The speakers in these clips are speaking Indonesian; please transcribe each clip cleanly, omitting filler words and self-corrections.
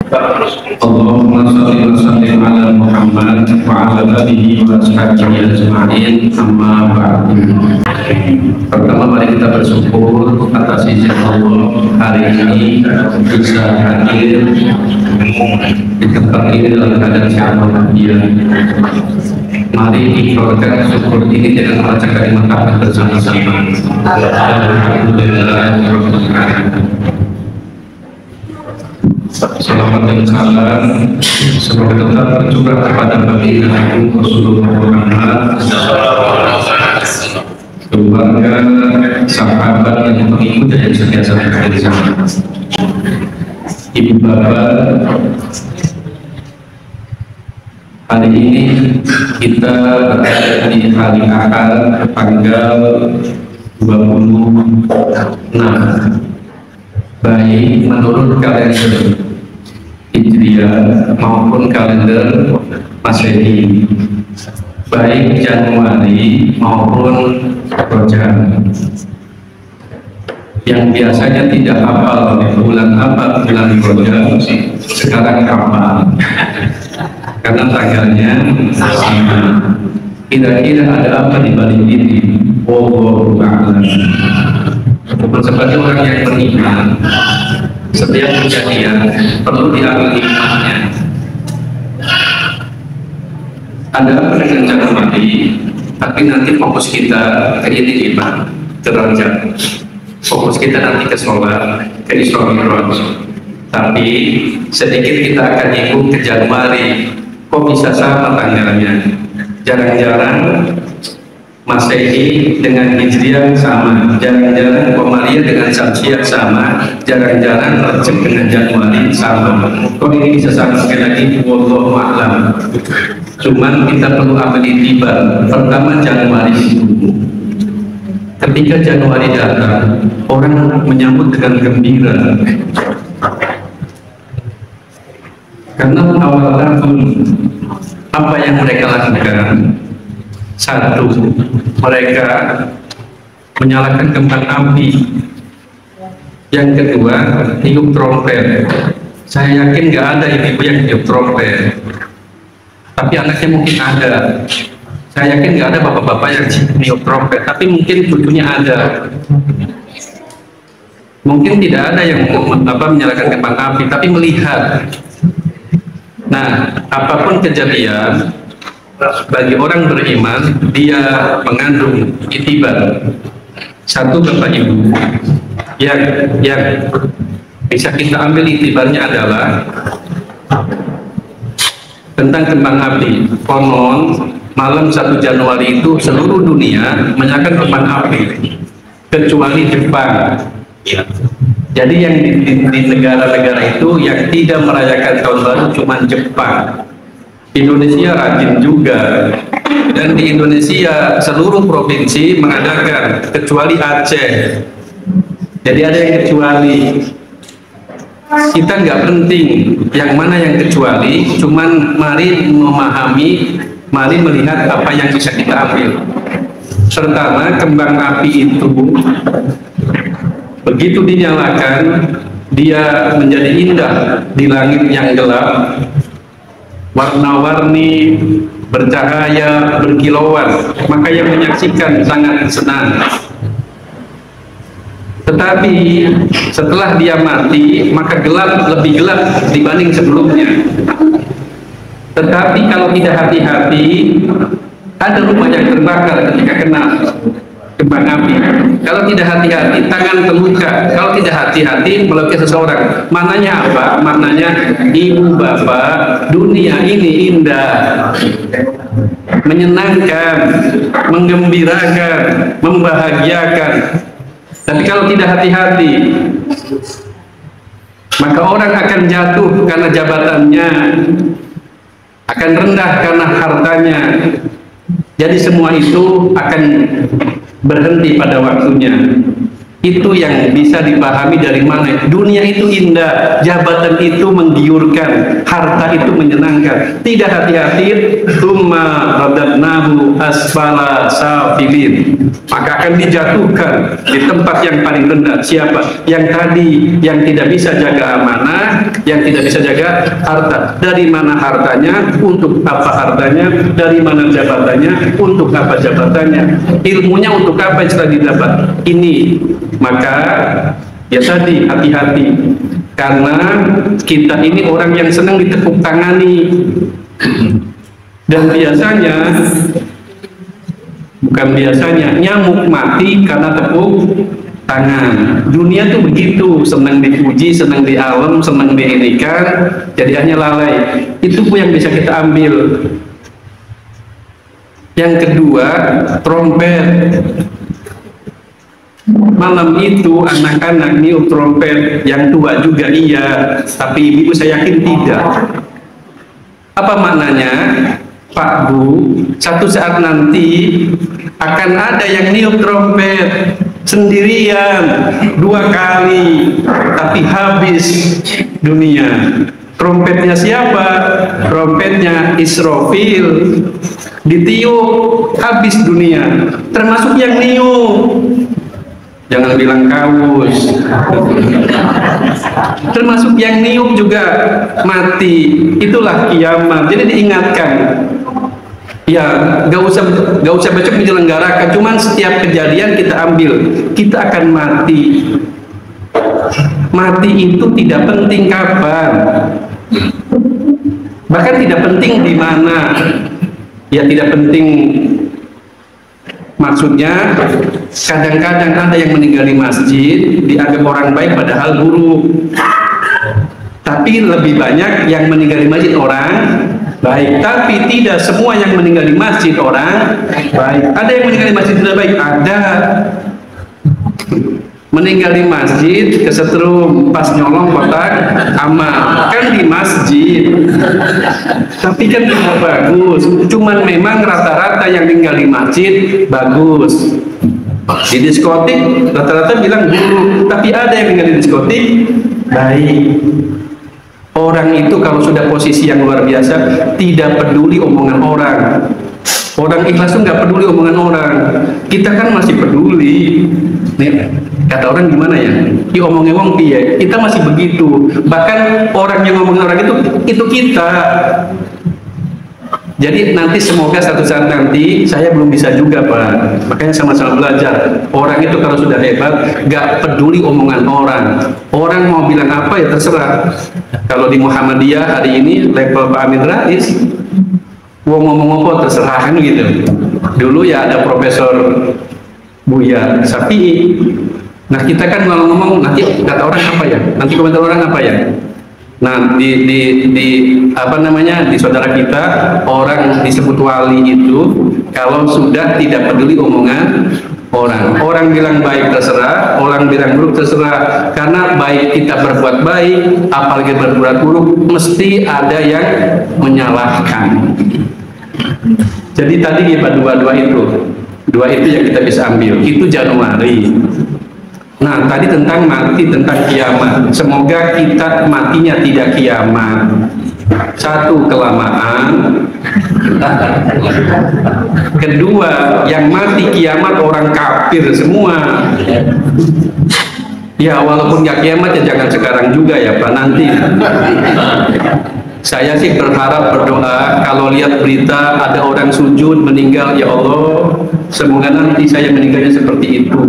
Allahumma shalli wa sallim ala Muhammad wa ala alihi wa ashabihi ajma'in, amma ba'du. Pertama, mari kita bersyukur atas izin Allah hari ini bisa hadir di tempat ini dalam keadaan sehat walafiat. Mari ikhlaskan syukur ini dengan membaca kalimat tauhid bersama-sama. Alhamdulillah. Salawat dan salam semoga tetap tercurah kepada baginda Rasulullah Muhammad, keluarga, sahabat yang mengikuti dan setia sampai akhir zaman. Ibu bapak, hari ini kita berada di hari Ahad tanggal 26 baik menurut kalender Hijriah maupun kalender Masehi, baik Januari maupun Rajab. Yang biasanya tidak hafal bulan apa bulan Rajab, sekarang hafal karena tanggalnya sama. Kira-kira ada apa di balik ini? Wallahu a'lam. Sebagai orang yang beriman, setiap kejadian perlu diambil hikmahnya. Ada apa dengan Januari, tapi nanti fokus kita ke ini iman, ke Rajab. Fokus kita nanti ke sholat, ke Isra Mi'raj. Tapi sedikit kita akan nyinggung ke Januari. Kok bisa sama tanggalnya? Jarang-jarang Masehi dengan Hijriah sama, jarang-jarang Komariah dengan Syamsiah sama, jarang-jarang Rajab dengan Januari sama. Kok ini bisa sama? Sekali lagi, wallahu a'lam. Cuman kita perlu ambil itibar. Pertama, Januari itu, ketika Januari datang, orang menyambut dengan gembira karena awal tahun. Apa yang mereka lakukan? Satu, mereka menyalakan kembang api. Yang kedua, tiup trompet. Saya yakin nggak ada ibu yang tiup trompet, tapi anaknya mungkin ada. Saya yakin nggak ada bapak-bapak yang tiup trompet, tapi mungkin cucunya ada. Mungkin tidak ada yang menyalakan kembang api, tapi melihat. Nah, apapun kejadian, bagi orang beriman, dia mengandung itibar. Satu, Bapak Ibu, yang bisa kita ambil itibarnya adalah tentang kembang api. Konon malam 1 Januari itu seluruh dunia menyalakan kembang api kecuali Jepang. Jadi yang di negara-negara itu yang tidak merayakan tahun baru cuma Jepang. Indonesia rajin juga, dan di Indonesia seluruh provinsi mengadakan kecuali Aceh. Jadi ada yang kecuali. Kita nggak penting yang mana yang kecuali, cuman mari memahami, mari melihat apa yang bisa kita ambil. Pertama, kembang api itu begitu dinyalakan, dia menjadi indah di langit yang gelap, warna-warni, bercahaya, berkilauan, maka yang menyaksikan sangat senang. Tetapi setelah dia mati, maka gelap, lebih gelap dibanding sebelumnya. Tetapi kalau tidak hati-hati, ada rumah yang terbakar ketika kena kembang api. Kalau tidak hati-hati, tangan terluka. Kalau tidak hati-hati, melukai seseorang. Maknanya apa? Maknanya, ibu bapak, dunia ini indah, menyenangkan, menggembirakan, membahagiakan. Tapi kalau tidak hati-hati, maka orang akan jatuh karena jabatannya, akan rendah karena hartanya. Jadi semua itu akan berhenti pada waktunya. Itu yang bisa dipahami dari mana. Dunia itu indah, jabatan itu menggiurkan, harta itu menyenangkan. Tidak hati-hati, tsumma radadnahu asfala safilin. Maka akan dijatuhkan di tempat yang paling rendah. Siapa? Yang tadi, yang tidak bisa jaga amanah, yang tidak bisa jaga harta. Dari mana hartanya? Untuk apa hartanya? Dari mana jabatannya? Untuk apa jabatannya? Ilmunya untuk apa yang sudah didapat? Ini. Maka ya tadi hati-hati, karena kita ini orang yang senang ditepuk tangani, dan biasanya, bukan biasanya, nyamuk mati karena tepuk tangan. Dunia tuh begitu, senang dipuji, senang di alam, senang diinikan, jadi hanya lalai. Itu pun yang bisa kita ambil. Yang kedua, trompet. Malam itu anak-anak niup trompet, yang tua juga iya, tapi ibu saya yakin tidak. Apa maknanya? Pak Bu, satu saat nanti akan ada yang niup trompet sendirian 2 kali, tapi habis dunia. Trompetnya siapa? Trompetnya Israfil. Ditiup, habis dunia, termasuk yang niup. Jangan bilang kaus. Termasuk yang niup juga mati. Itulah kiamat. Jadi diingatkan. Ya, gak usah besok menyelenggarakan. Cuman setiap kejadian kita ambil. Kita akan mati. Mati itu tidak penting kapan. Bahkan tidak penting di mana. Ya, tidak penting. Maksudnya, kadang-kadang ada yang meninggal di masjid dianggap orang baik padahal buruk. Tapi lebih banyak yang meninggal di masjid orang baik. Tapi tidak semua yang meninggal di masjid orang baik. Ada yang meninggal di masjid tidak baik? Ada. Meninggal di masjid kesetrum pas nyolong kotak amal, kan di masjid, tapi kan tidak bagus. Cuman memang rata-rata yang tinggal di masjid bagus. Di diskotik rata-rata bilang buruk, tapi ada yang tinggal di diskotik baik. Orang itu kalau sudah posisi yang luar biasa tidak peduli omongan orang. Orang ikhlas itu nggak peduli omongan orang. Kita kan masih peduli. Nih, kata orang gimana ya? Diomongin piye? Kita masih begitu. Bahkan orang yang ngomongin orang itu kita. Jadi nanti semoga satu saat nanti, saya belum bisa juga Pak. Makanya sama-sama belajar. Orang itu kalau sudah hebat, nggak peduli omongan orang. Orang mau bilang apa ya terserah. Kalau di Muhammadiyah hari ini level Pak Amin Rais, ngomong apa terserah kan gitu. Dulu ya ada Profesor Buya Syafi'i. Nah kita kan kalau ngomong nanti kata orang apa ya? Nanti komentar orang apa ya? Nah di apa namanya, di saudara kita orang disebut wali itu kalau sudah tidak peduli omongan orang. Orang bilang baik terserah, orang bilang buruk terserah. Karena baik kita berbuat baik, apalagi berbuat buruk, mesti ada yang menyalahkan. Jadi tadi ya dua itu yang kita bisa ambil. Itu Januari. Nah tadi tentang mati, tentang kiamat. Semoga kita matinya tidak kiamat. Satu, kelamaan. Kedua, yang mati kiamat orang kafir semua. Ya walaupun gak kiamat ya jangan sekarang juga ya Pak, nanti. Saya sih berharap, berdoa kalau lihat berita ada orang sujud meninggal, ya Allah semoga nanti saya meninggalnya seperti itu.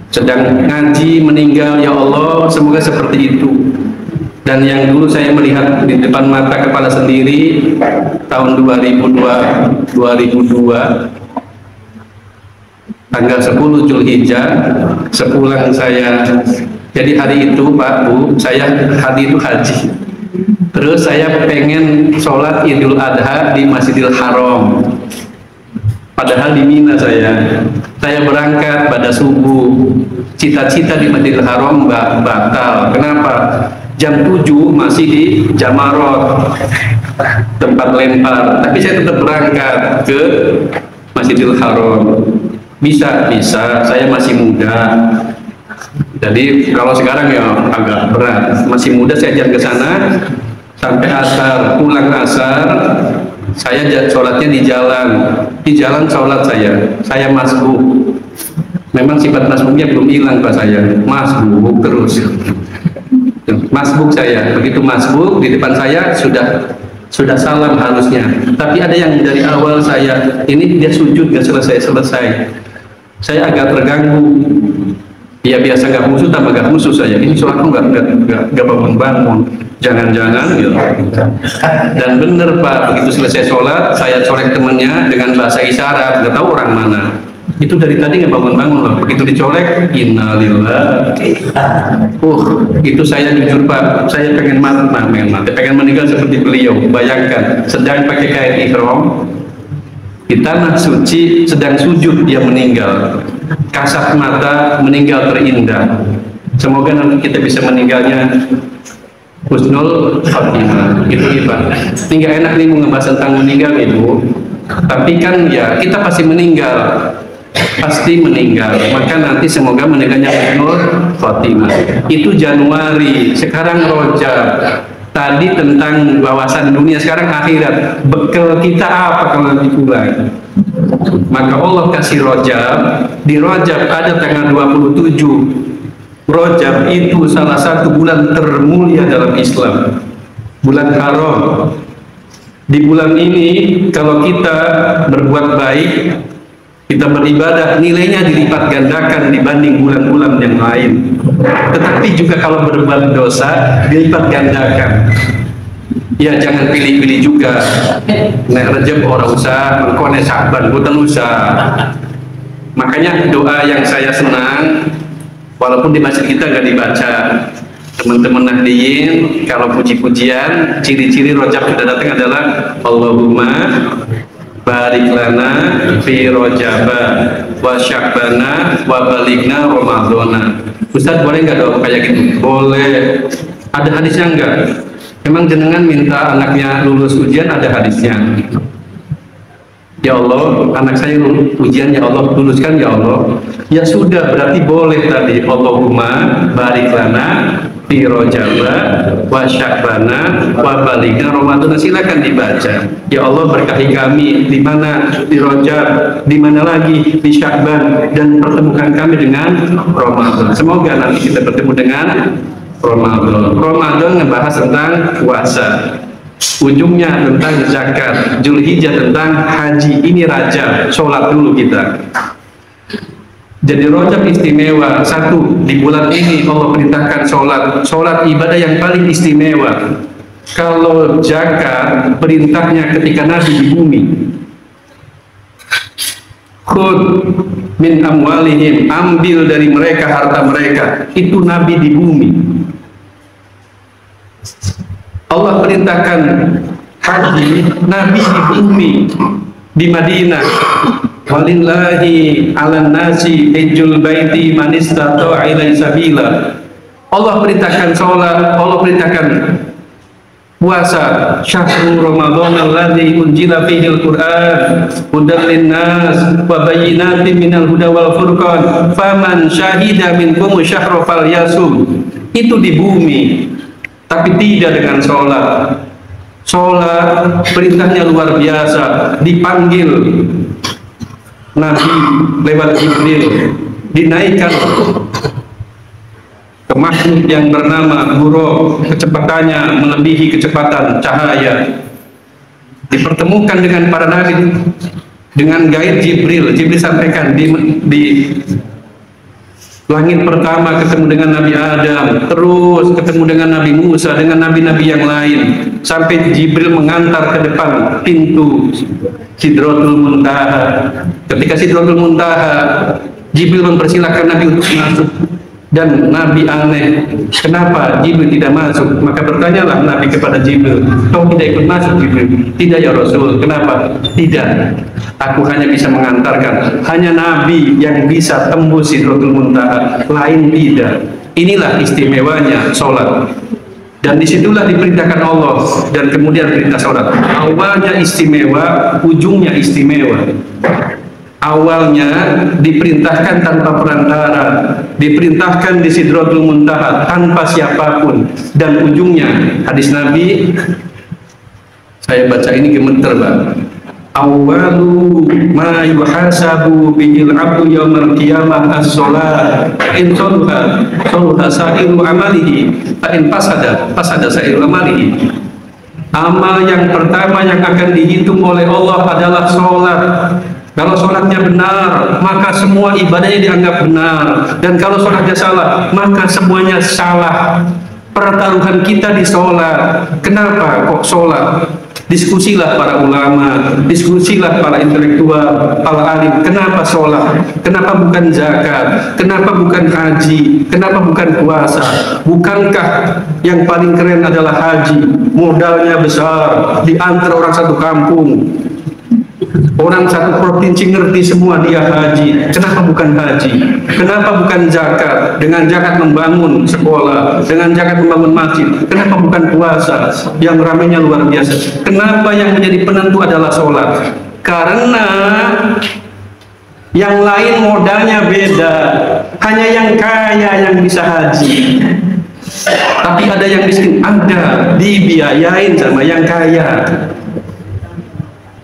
Sedang ngaji meninggal, ya Allah semoga seperti itu. Dan yang dulu saya melihat di depan mata kepala sendiri tahun 2002 tanggal 10 Zulhijjah, sepulang saya, jadi hari itu Pak Bu, saya hari itu haji. Terus saya pengen sholat Idul Adha di Masjidil Haram. Padahal di Mina saya berangkat pada subuh. Cita-cita di Masjidil Haram batal. Kenapa? Jam 7 masih di Jamarot, tempat lempar. Tapi saya tetap berangkat ke Masjidil Haram. Bisa, saya masih muda. Jadi kalau sekarang ya agak berat. Masih muda saya jalan ke sana sampai asar, pulang asar, saya sholatnya di jalan sholat saya masbuk. Memang sifat masbuknya belum hilang Pak, saya masbuk terus. Masbuk saya, begitu masbuk di depan saya sudah salam harusnya, tapi ada yang dari awal saya ini dia sujud gak selesai, saya agak terganggu. Ya biasa gak musuh tambah gak musuh saya, ini sholatku gak bangun-bangun, jangan-jangan gitu. Dan bener Pak, begitu selesai sholat saya colek temennya dengan bahasa isyarat, gak tahu orang mana. Itu dari tadi nggak bangun-bangun loh. Begitu dicolek, innalillah. Itu saya jujur Pak, saya pengen mati, pengen meninggal seperti beliau. Bayangkan, sedang pakai kain ihram di tanah suci, sedang sujud dia meninggal. Kasat mata meninggal terindah. Semoga nanti kita bisa meninggalnya husnul khotimah. Itu Pak. Nggak enak nih mau ngebahas tentang meninggal Ibu. Tapi kan ya kita pasti meninggal. Maka nanti semoga meninggalnya husnul khotimah. Itu Januari, sekarang Rajab. Tadi tentang wawasan dunia, sekarang akhirat. Bekal kita apa kalau nanti pulang? Maka Allah kasih Rajab. Di Rajab ada tanggal 27. Rajab itu salah satu bulan termulia dalam Islam, bulan haram. Di bulan ini kalau kita berbuat baik, kita beribadah, nilainya dilipat gandakan dibanding bulan-bulan yang lain. Tetapi juga kalau berbuat dosa, dilipat gandakan. Ya jangan pilih-pilih juga. Nek Rajab orang usah, mengkone Sya'ban bukan usah. Makanya doa yang saya senang, walaupun di masjid kita nggak dibaca, teman-teman Nahdiyin kalau puji-pujian, ciri-ciri Rajab sudah datang adalah Allahumma barik lana fi Rajaba wa Sya'bana wa baligna Ramadhana. Ustaz boleh nggak doa kayak gitu? Boleh. Ada hadisnya enggak? Memang jenengan minta anaknya lulus ujian, ada hadisnya. Ya Allah, anak saya lulus ujian, ya Allah luluskan ya Allah. Ya sudah, berarti boleh tadi. Allahumma barik lana fi Rajaba wa Sya'bana wa baligna Ramadhana. Silakan dibaca. Ya Allah berkahi kami di mana? Di Rajab, di mana lagi? Di Sya'ban, dan pertemukan kami dengan Ramadan. Semoga nanti kita bertemu dengan Ramadan. Ramadan ngebahas tentang puasa, ujungnya tentang zakat, Zulhijjah tentang haji. Ini Rajab, sholat dulu kita. Jadi Rajab istimewa. Satu, di bulan ini Allah perintahkan sholat ibadah yang paling istimewa. Kalau zakat perintahnya ketika Nabi di bumi, khud min amwalihim, ambil dari mereka harta mereka. Itu Nabi di bumi. Allah perintahkan haji, Nabi di bumi, di Madinah. Walillahi ala nasi hijjul baiti man istata'a ilaihi sabila. Allah perintahkan sholat, Allah perintahkan puasa. Syahrul Ramadan alladzi unzila fihil Qur'an hudan linnas wa bayyinatin minal huda wal furqan faman syahida minkum syahra falyasum. Itu di bumi, tapi tidak dengan sholat. Sholat perintahnya luar biasa. Dipanggil Nabi lewat Jibril, dinaikkan ke makhluk yang bernama Buraq, kecepatannya melebihi kecepatan cahaya. Dipertemukan dengan para nabi dengan gaib Jibril. Jibril sampaikan di langit pertama ketemu dengan Nabi Adam, terus ketemu dengan Nabi Musa, dengan nabi-nabi yang lain, sampai Jibril mengantar ke depan pintu Sidratul Muntaha. Ketika Sidratul Muntaha, Jibril mempersilahkan Nabi untuk masuk. Dan Nabi aneh, kenapa Jibril tidak masuk? Maka bertanyalah Nabi kepada Jibril, kau tidak ikut masuk Jibril? Tidak ya Rasul. Kenapa? Tidak, aku hanya bisa mengantarkan. Hanya Nabi yang bisa tembus Sidratul Muntaha, lain tidak. Inilah istimewanya sholat. Dan disitulah diperintahkan Allah, dan kemudian perintah sholat. Awalnya istimewa, ujungnya istimewa. Awalnya diperintahkan tanpa perantara, diperintahkan di Sidratul Muntaha tanpa siapapun, dan ujungnya hadis Nabi, saya baca ini gemeter Pak. Awalu ma yuhasabu bihil abdu yaumal qiyamah as-sholat, in saluha saluha sa'iru amalihi, in fasada sa'iru amalihi. Amal yang pertama yang akan dihitung oleh Allah adalah sholat. Kalau sholatnya benar, maka semua ibadahnya dianggap benar. Dan kalau sholatnya salah, maka semuanya salah. Pertaruhan kita di sholat. Kenapa kok sholat? Diskusilah para ulama, diskusilah para intelektual, para alim. Kenapa sholat? Kenapa bukan zakat? Kenapa bukan haji? Kenapa bukan puasa? Bukankah yang paling keren adalah haji? Modalnya besar, diantar orang satu kampung. Orang satu provinsi ngerti semua dia haji. Kenapa bukan haji? Kenapa bukan zakat? Dengan zakat membangun sekolah, dengan zakat membangun masjid. Kenapa bukan puasa yang ramainya luar biasa? Kenapa yang menjadi penentu adalah sholat? Karena yang lain modalnya beda. Hanya yang kaya yang bisa haji. Tapi ada yang miskin, ada dibiayain sama yang kaya.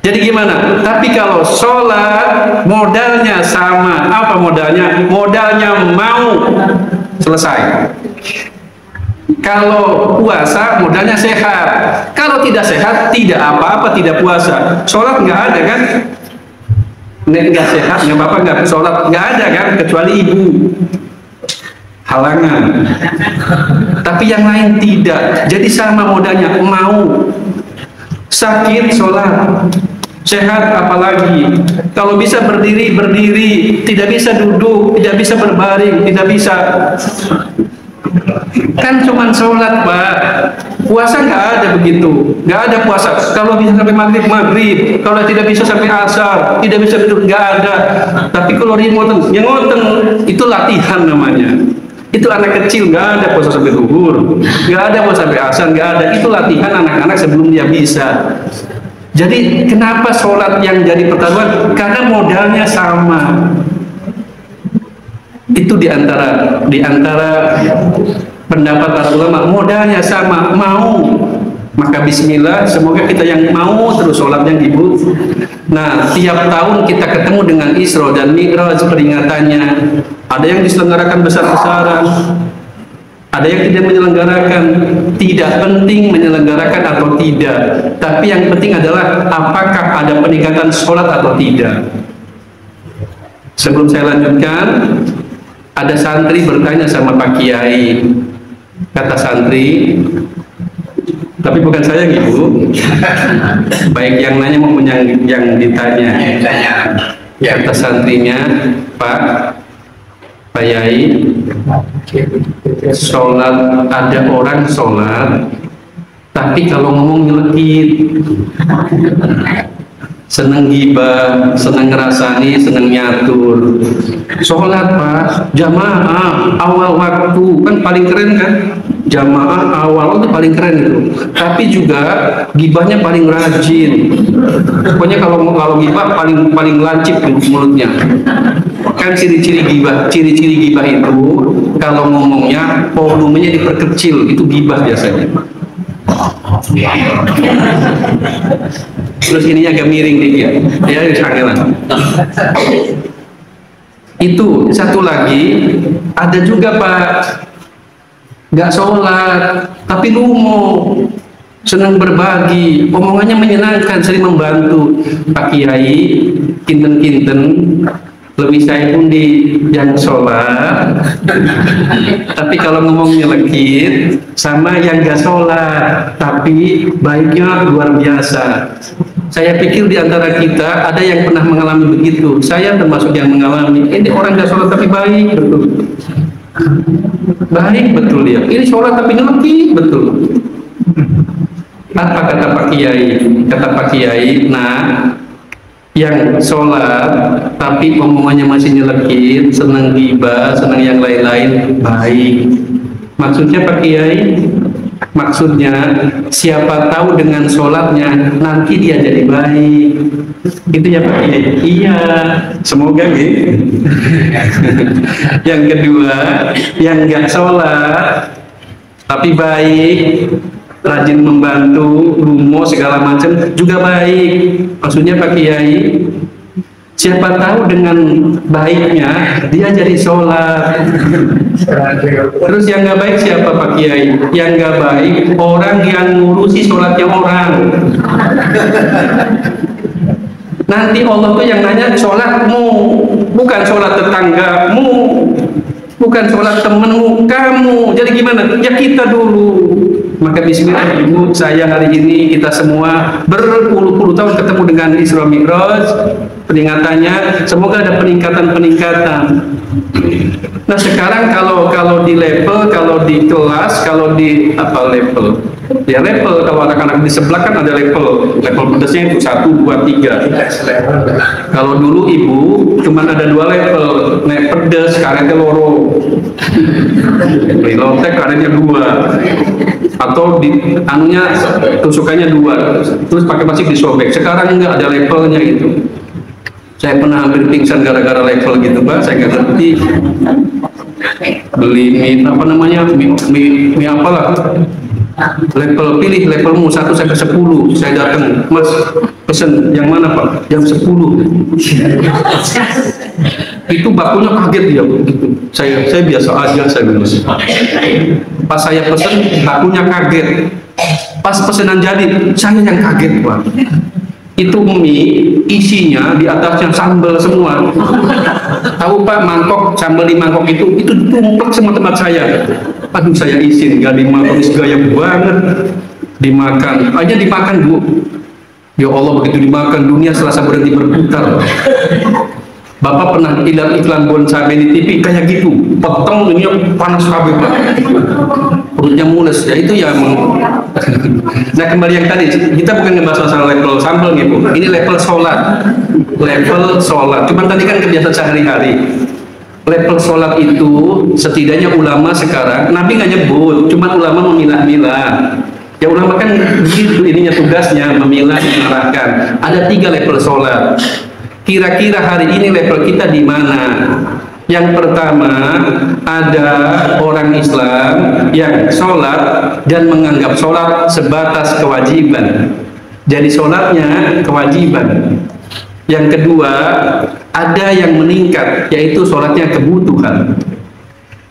Jadi gimana? Tapi kalau sholat modalnya sama. Apa modalnya? Modalnya mau selesai. Kalau puasa modalnya sehat. Kalau tidak sehat tidak apa-apa, tidak puasa. Sholat nggak ada kan? Nek nggak sehat nggak apa-apa, nggak sholat nggak ada kan? Kecuali ibu halangan. Tapi yang lain tidak. Jadi sama modalnya, mau. Sakit sholat, sehat apalagi. Kalau bisa berdiri, berdiri. Tidak bisa duduk, tidak bisa berbaring, tidak bisa. Kan cuma sholat Pak. Puasa nggak ada begitu, nggak ada puasa. Kalau bisa sampai maghrib, maghrib. Kalau tidak bisa sampai asar, tidak bisa duduk, nggak ada. Tapi kalau ngoten, yang ngoten itu latihan namanya. Itu anak kecil, nggak ada puasa sampai zuhur, nggak ada puasa sampai asar, nggak ada. Itu latihan anak-anak sebelum dia bisa. Jadi kenapa sholat yang jadi pertaruhan? Karena modalnya sama. Itu diantara pendapat para ulama, modalnya sama, mau. Maka bismillah, semoga kita yang mau terus sholat yang ibu. Nah, tiap tahun kita ketemu dengan Isra dan Mi'raj peringatannya. Ada yang diselenggarakan besar-besaran, ada yang tidak menyelenggarakan. Tidak penting menyelenggarakan atau tidak, tapi yang penting adalah apakah ada peningkatan sholat atau tidak. Sebelum saya lanjutkan, ada santri bertanya sama Pak Kiai. Kata santri, tapi bukan saya gitu, baik yang nanya maupun yang ditanya. Kata santrinya, Pak Yai, sholat, ada orang sholat tapi kalau ngomong nyelekit, seneng gibah, seneng ngerasani, seneng nyatur. Sholat Pak, jamaah awal waktu, kan paling keren kan? Jamaah awal itu paling keren itu. Tapi juga gibahnya paling rajin. Pokoknya kalau gibah paling lancip mulutnya. Kan ciri-ciri gibah itu kalau ngomongnya volumenya diperkecil, itu gibah biasanya. Terus ininya agak miring dikit, ya kangelan. Itu satu lagi, ada juga Pak, nggak sholat tapi lumo, senang berbagi, omongannya menyenangkan, sering membantu. Pak Kiai kinten-kinten lebih saya pun di yang sholat, tapi kalau ngomong nyelekit sama yang gak sholat tapi baiknya luar biasa. Saya pikir di antara kita ada yang pernah mengalami begitu. Saya termasuk yang mengalami. Ini orang gak sholat tapi baik betul, baik betul dia. Ini sholat tapi nyelekit betul. Apa kata Pak Kiai? Kata Pak Kiai, nah, yang sholat tapi omongannya masih nyelekit, senang gibah, senang yang lain-lain, baik. Maksudnya Pak Kiai, Maksudnya siapa tahu dengan sholatnya nanti dia jadi baik. Itu ya Pak Kiai. Iya, semoga gitu. Yang kedua, yang nggak sholat tapi baik, rajin membantu, rumo segala macam juga baik. Maksudnya Pak Kiai, siapa tahu dengan baiknya dia jadi sholat. Terus yang nggak baik siapa Pak Kiai? Yang nggak baik orang yang ngurusi sholatnya orang. Nanti Allah tuh yang nanya sholatmu, bukan sholat tetanggamu, bukan sholat temenmu, kamu. Jadi gimana? Ya kita dulu. Maka bismillah Ibu, saya hari ini kita semua berpuluh-puluh tahun ketemu dengan Isra Mi'raj, peringatannya semoga ada peningkatan-peningkatan. Nah sekarang kalau di level, kalau di kelas, kalau di apa level? Ya level, kalau anak-anak di sebelah kan ada level pedasnya itu 1, 2, 3. Kalau dulu Ibu cuma ada 2 level, nek pedas karetnya loro, lotek karetnya 2, atau di anunya tusukannya 2, terus pakai masih disobek. Sekarang enggak ada levelnya gitu. Saya pernah hampir pingsan gara-gara level gitu Pak, saya nggak ngerti. Beli mie apa namanya, mie apalah, level pilih levelmu 1 sampai 10. Saya datang, Mas pesen yang mana Pak? Yang 10. Itu bakunya kaget dia begitu. Saya biasa aja, saya bilang. Pas saya pesen bakunya kaget. Pas pesanan jadi saya yang kaget Pak. Itu mie isinya di atasnya sambal semua. Tahu Pak, mangkok sambal di mangkok itu tumpuk semua tempat saya. Aduh saya izin gak dimakan, gaya banget. Dimakan aja dimakan Bu. Ya Allah, begitu dimakan dunia selasa berhenti berputar. Bapak pernah lihat iklan bonsai di TV kayak gitu, potong dunia panas kabeh Pak, perutnya mules. Ya itu ya. Nah kembali yang tadi, kita bukan ngebahas masalah level sambal gitu, ini level sholat, cuman tadi kan kebiasaan sehari-hari. Level sholat itu setidaknya ulama sekarang, Nabi nggak nyebut, cuman ulama memilah-milah. Ya ulama kan begitu, ininya tugasnya memilah, mengarahkan. Ada 3 level sholat. Kira-kira hari ini level kita di mana? Yang pertama, ada orang Islam yang sholat dan menganggap sholat sebatas kewajiban. Jadi sholatnya kewajiban. Yang kedua, ada yang meningkat, yaitu sholatnya kebutuhan.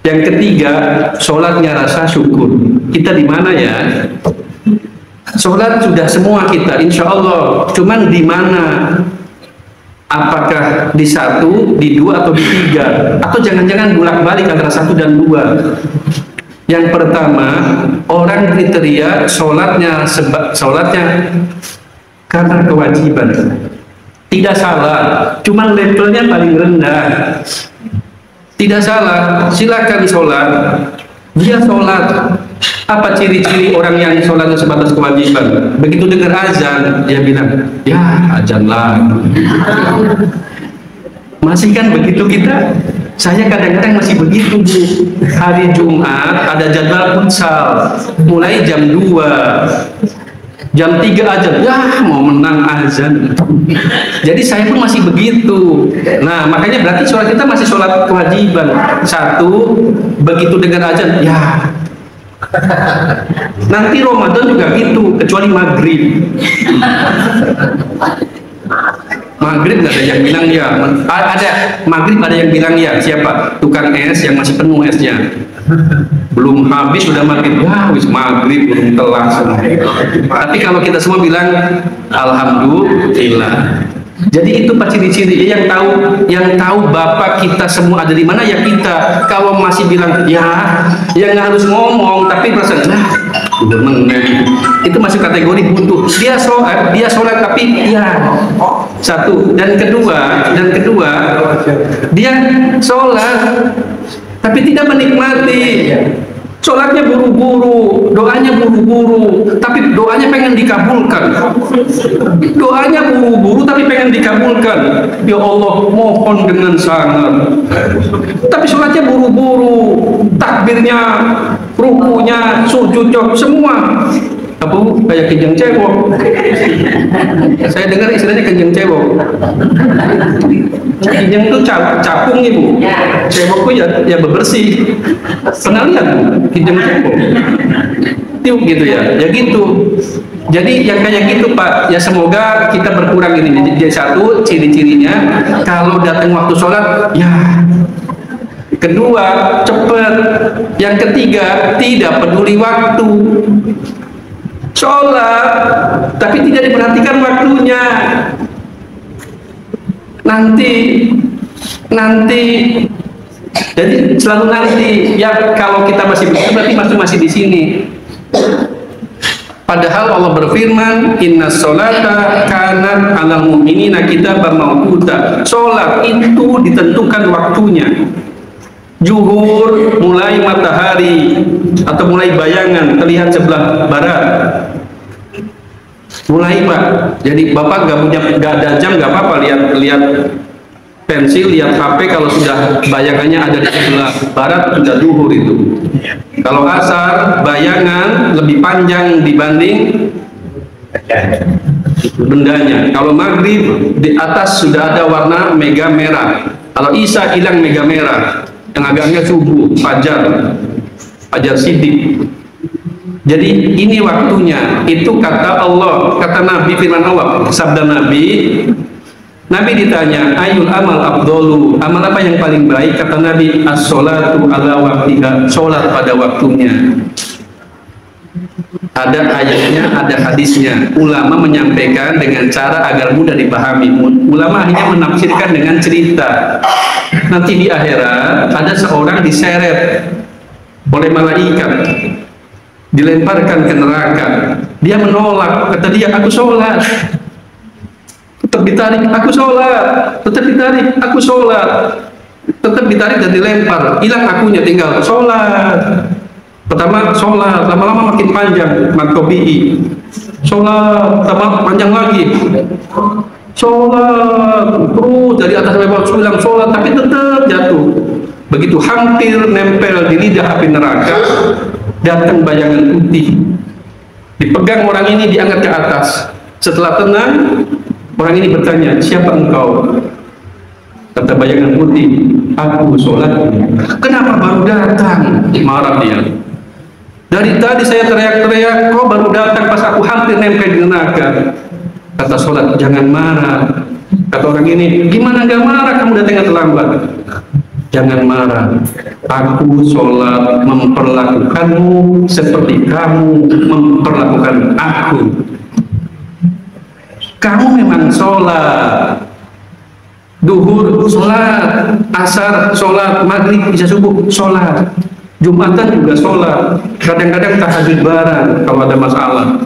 Yang ketiga, sholatnya rasa syukur. Kita di mana ya? Sholat sudah semua kita, insya Allah. Cuman di mana? Apakah di 1, di 2, atau di 3? Atau jangan-jangan bolak-balik antara 1 dan 2? Yang pertama, orang kriteria sholatnya karena kewajiban. Tidak salah, cuman levelnya paling rendah. Tidak salah, silakan sholat. Dia sholat. Apa ciri-ciri orang yang sholatnya sebatas kewajiban? Begitu dengar azan, dia bilang, ya azan lagi. Masih kan begitu kita? Saya kadang-kadang masih begitu Bu. Hari Jumat ada jadwal futsal, mulai jam 2. Jam 3 azan, ya mau menang azan. Jadi saya pun masih begitu. Nah makanya berarti sholat kita masih sholat kewajiban. 1, begitu dengar azan, ya. Nanti Ramadan juga gitu, kecuali maghrib. Maghrib nggak ada yang bilang ya. Ada maghrib ada yang bilang ya. Siapa? Tukang es yang masih penuh esnya. Belum habis sudah maghrib. Wah, wis maghrib belum telat semua. Tapi kalau kita semua bilang alhamdulillah. Jadi itu Pak ciri-ciri yang tahu Bapak kita semua ada di mana ya kita. Kalau masih bilang ya nggak harus ngomong tapi perasaan itu masih kategori butuh. Dia sholat tapi ya 1 dan kedua dia sholat tapi tidak menikmati. Sholatnya buru-buru, doanya buru-buru, tapi doanya pengen dikabulkan. Doanya buru-buru, tapi pengen dikabulkan. Ya Allah, mohon dengan sangat. Tapi sholatnya buru-buru, takbirnya, rukunya, sujud, semua. Apa kayak kijang cebok? Saya dengar istilahnya kijang cebok. Kijang itu capung ibu, cebok itu ya bebersih. Pernah lihat kijang cebok? Itu gitu ya gitu. Jadi yang kayak gitu Pak, ya semoga kita berkurang ini. Jadi satu ciri-cirinya kalau datang waktu sholat, ya. Kedua, cepat. Yang ketiga, tidak peduli waktu. Sholat, tapi tidak diperhatikan waktunya. Nanti, jadi selalu nanti. Ya kalau kita masih begitu, berarti masih di sini. Padahal Allah berfirman, Inna sholata kanat alal mu'minina kitaban mawquta. Sholat itu ditentukan waktunya. Zuhur mulai matahari atau mulai bayangan terlihat sebelah barat, mulai Pak. Jadi Bapak nggak ada jam, nggak apa-apa, lihat pensil, lihat HP. Kalau sudah bayangannya ada di sebelah barat sudah zuhur itu. Kalau asar bayangan lebih panjang dibanding bendanya. Kalau maghrib di atas sudah ada warna mega merah. Kalau isya hilang mega merah. Yang agaknya subuh, fajar sidik. Jadi ini waktunya. Itu kata Allah, kata Nabi, firman Allah, sabda Nabi. Nabi ditanya, ayul amal afdolu, amal apa yang paling baik? Kata Nabi, as-sholatu ala waktiha, sholat pada waktunya. Ada ayatnya, ada hadisnya. Ulama menyampaikan dengan cara agar mudah dipahami. Ulama akhirnya menafsirkan dengan cerita. Nanti di akhirat ada seorang diseret oleh malaikat, dilemparkan ke neraka. Dia menolak, kata dia, aku sholat. Tetap ditarik, aku sholat. Tetap ditarik, aku sholat. Tetap ditarik dan dilempar. Hilang akunya, tinggal sholat. Pertama sholat, lama-lama makin panjang, matkobi'i. Sholat, tambah panjang lagi. Sholat, terus dari atas sampai bawah bilang sholat, tapi tetap jatuh. Begitu hampir nempel di lidah api neraka, datang bayangan putih. Dipegang orang ini, diangkat ke atas. Setelah tenang, orang ini bertanya, siapa engkau? Kata bayangan putih, aku sholat. Kenapa baru datang? Marah dia. Dari tadi saya teriak-teriak, kau baru datang pas aku hampir nempel di neraka. Kata sholat, jangan marah. Kata orang ini, gimana gak marah, kamu datangnya terlambat. Jangan marah, aku sholat memperlakukanmu seperti kamu memperlakukan aku. Kamu memang sholat, duhur sholat, asar sholat, maghrib bisa subuh sholat, Jumatan juga sholat, kadang-kadang tahajud bareng kalau ada masalah.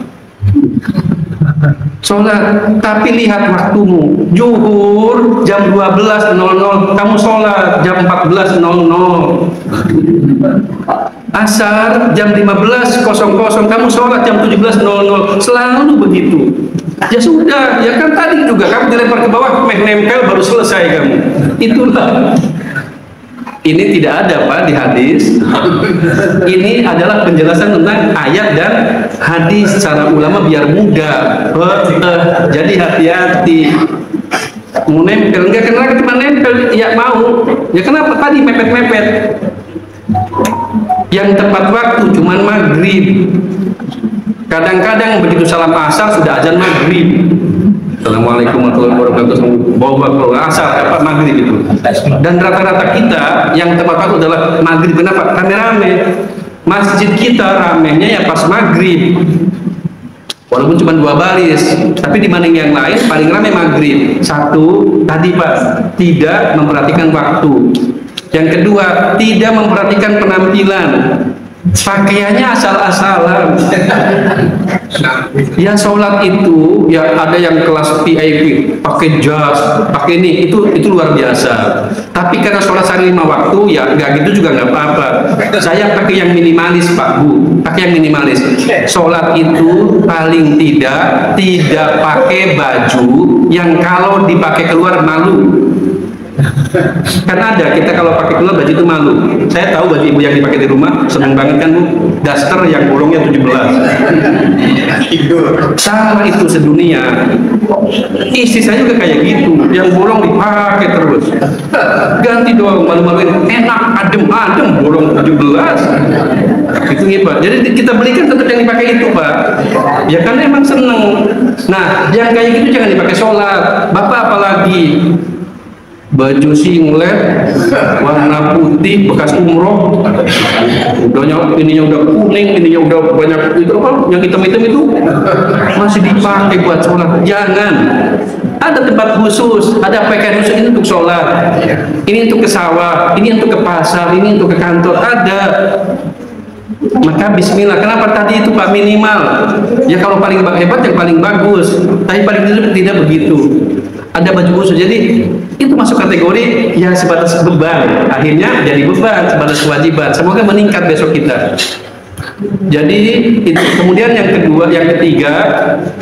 Sholat, tapi lihat waktumu. Zuhur jam 12.00, kamu sholat jam 14.00. Asar jam 15.00, kamu sholat jam 17.00. Selalu begitu. Ya sudah, ya kan tadi juga kamu dilempar ke bawah, nempel baru selesai kamu. Itulah. Ini tidak ada Pak di hadis. Ini adalah penjelasan tentang ayat dan hadis secara ulama biar mudah. Jadi hati-hati. Mau nempel enggak, kenapa cuma nempel? Ya mau. Ya kenapa tadi mepet-mepet? Yang tepat waktu cuman maghrib. Kadang-kadang begitu salam asar sudah azan maghrib. Assalamualaikum warahmatullahi wabarakatuh. Bawa asar apa maghrib itu. Dan rata-rata kita yang tepat waktu adalah maghrib. Kenapa? Rame-rame. Masjid kita ramenya ya pas maghrib. Walaupun cuma 2 baris, tapi dibanding yang lain paling rame maghrib. Satu, tadi Pak, tidak memperhatikan waktu. Yang kedua, tidak memperhatikan penampilan. Pakaiannya asal-asalan. Ya sholat itu ya ada yang kelas VIP, pakai jas, pakai ini, itu luar biasa. Tapi karena sholat sehari 5 waktu ya nggak gitu juga nggak apa-apa. Saya pakai yang minimalis Pak Bu, pakai yang minimalis. Sholat itu paling tidak pakai baju yang kalau dipakai keluar malu. Kan ada kita kalau pakai keluar baju itu malu. Saya tahu baju ibu yang dipakai di rumah seneng banget kan Bu, daster yang bolongnya 17. Salah itu sedunia. Istri saya juga kayak gitu, yang bolong dipakai terus. Ganti dong, malu-maluin, enak adem bolong 17. Itu hebat. Jadi kita belikan tetap yang dipakai itu Pak. Ya karena emang seneng. Nah yang kayak gitu jangan dipakai sholat. Bapak apalagi baju singlet warna putih bekas umroh, ininya udah kuning, ininya udah banyak itu apa yang hitam-hitam itu masih dipakai buat sholat. Jangan. Ada tempat khusus, ada pakaian khusus ini untuk sholat, ini untuk ke sawah, ini untuk ke pasar, ini untuk ke kantor, ada. Maka bismillah. Kenapa tadi itu Pak minimal? Ya kalau paling hebat yang paling bagus, tapi paling tidak begitu. Ada baju khusus, jadi itu masuk kategori ya sebatas beban, akhirnya jadi beban sebatas kewajiban. Semoga meningkat besok kita. Jadi itu. Kemudian yang ketiga